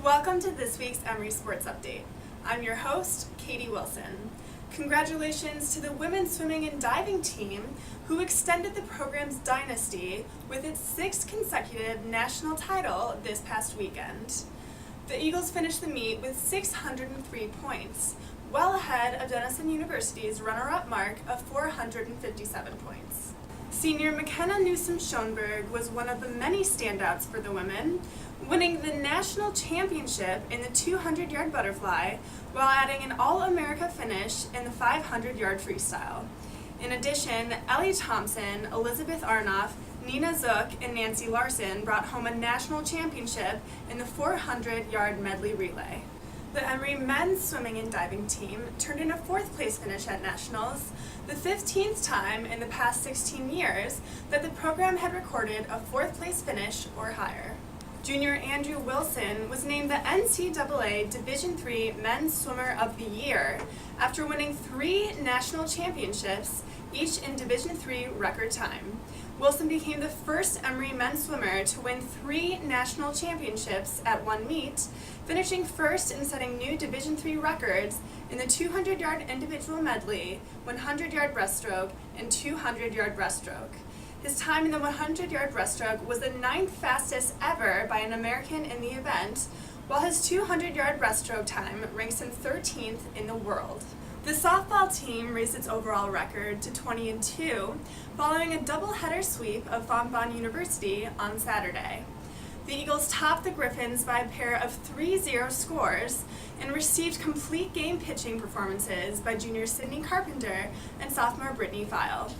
Welcome to this week's Emory Sports Update. I'm your host, Katie Wilson. Congratulations to the women's swimming and diving team who extended the program's dynasty with its sixth consecutive national title this past weekend. The Eagles finished the meet with 603 points, well ahead of Denison University's runner-up mark of 457 points. Senior McKenna Newsom-Schoenberg was one of the many standouts for the women, winning the national championship in the 200-yard butterfly while adding an All-America finish in the 500-yard freestyle. In addition, Ellie Thompson, Elizabeth Arnoff, Nina Zook, and Nancy Larson brought home a national championship in the 400-yard medley relay. The Emory men's swimming and diving team turned in a fourth-place finish at Nationals, the 15th time in the past 16 years that the program had recorded a fourth-place finish or higher. Junior Andrew Wilson was named the NCAA Division III Men's Swimmer of the Year after winning 3 national championships, each in Division III record time. Wilson became the first Emory men's swimmer to win 3 national championships at one meet, finishing first and setting new Division III records in the 200-yard individual medley, 100-yard breaststroke, and 200-yard breaststroke. His time in the 100-yard breaststroke was the 9th fastest ever by an American in the event, while his 200-yard breaststroke time ranks him 13th in the world. The softball team raised its overall record to 20-2, following a doubleheader sweep of Fontbonne University on Saturday. The Eagles topped the Griffins by a pair of 3-0 scores and received complete game pitching performances by junior Sydney Carpenter and sophomore Brittany File.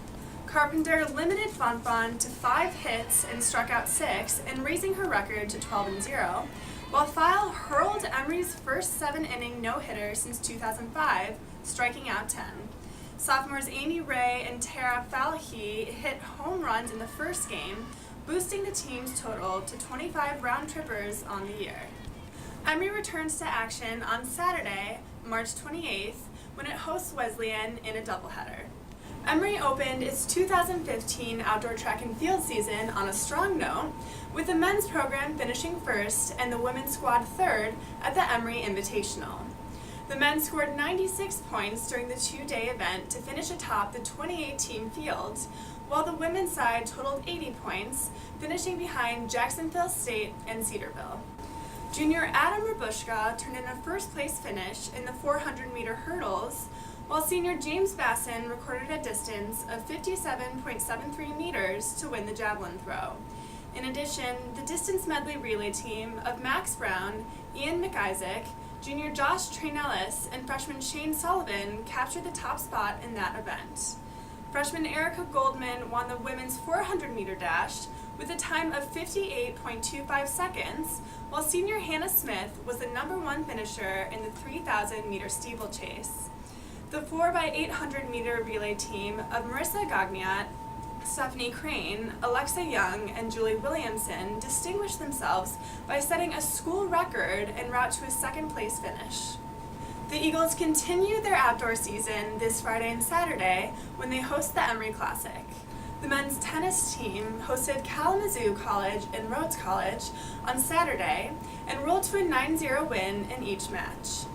Carpenter limited Fontbonne to 5 hits and struck out 6, and raising her record to 12-0, while File hurled Emory's first 7-inning no-hitter since 2005, striking out 10. Sophomores Amy Ray and Tara Falhe hit home runs in the first game, boosting the team's total to 25 round-trippers on the year. Emory returns to action on Saturday, March 28th, when it hosts Wesleyan in a doubleheader. Emory opened its 2015 outdoor track and field season on a strong note, with the men's program finishing first and the women's squad third at the Emory Invitational. The men scored 96 points during the 2-day event to finish atop the 2018 field, while the women's side totaled 80 points, finishing behind Jacksonville State and Cedarville. Junior Adam Rabushka turned in a first-place finish in the 400-meter hurdles, while senior James Basson recorded a distance of 57.73 meters to win the javelin throw. In addition, the distance medley relay team of Max Brown, Ian McIsaac, junior Josh Trainellis, and freshman Shane Sullivan captured the top spot in that event. Freshman Erica Goldman won the women's 400-meter dash with a time of 58.25 seconds, while senior Hannah Smith was the #1 finisher in the 3,000-meter steeplechase. The 4x800-meter relay team of Marissa Gagniat, Stephanie Crane, Alexa Young, and Julie Williamson distinguished themselves by setting a school record en route to a second-place finish. The Eagles continue their outdoor season this Friday and Saturday when they host the Emory Classic. The men's tennis team hosted Kalamazoo College and Rhodes College on Saturday and rolled to a 9-0 win in each match.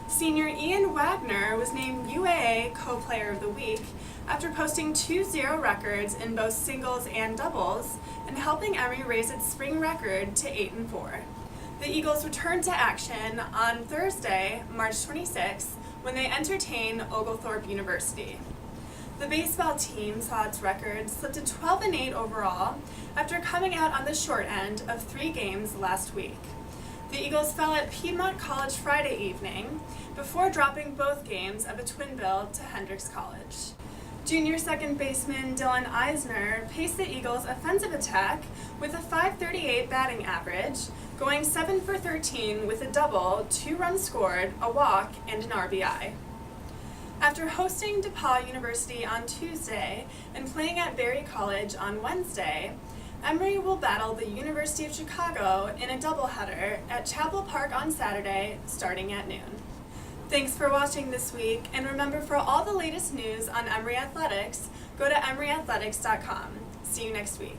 Senior Ian Wagner was named UAA Co-Player of the Week after posting 2-0 records in both singles and doubles and helping Emory raise its spring record to 8-4. The Eagles return to action on Thursday, March 26th, when they entertain Oglethorpe University. The baseball team saw its record slip to 12-8 overall after coming out on the short end of 3 games last week. The Eagles fell at Piedmont College Friday evening before dropping both games of a twin bill to Hendrix College. Junior second baseman Dylan Eisner paced the Eagles' offensive attack with a .538 batting average, going 7 for 13 with a double, 2 runs scored, a walk, and an RBI. After hosting DePaul University on Tuesday and playing at Berry College on Wednesday, Emory will battle the University of Chicago in a doubleheader at Chapel Park on Saturday, starting at noon. Thanks for watching this week, and remember, for all the latest news on Emory Athletics, go to emoryathletics.com. See you next week.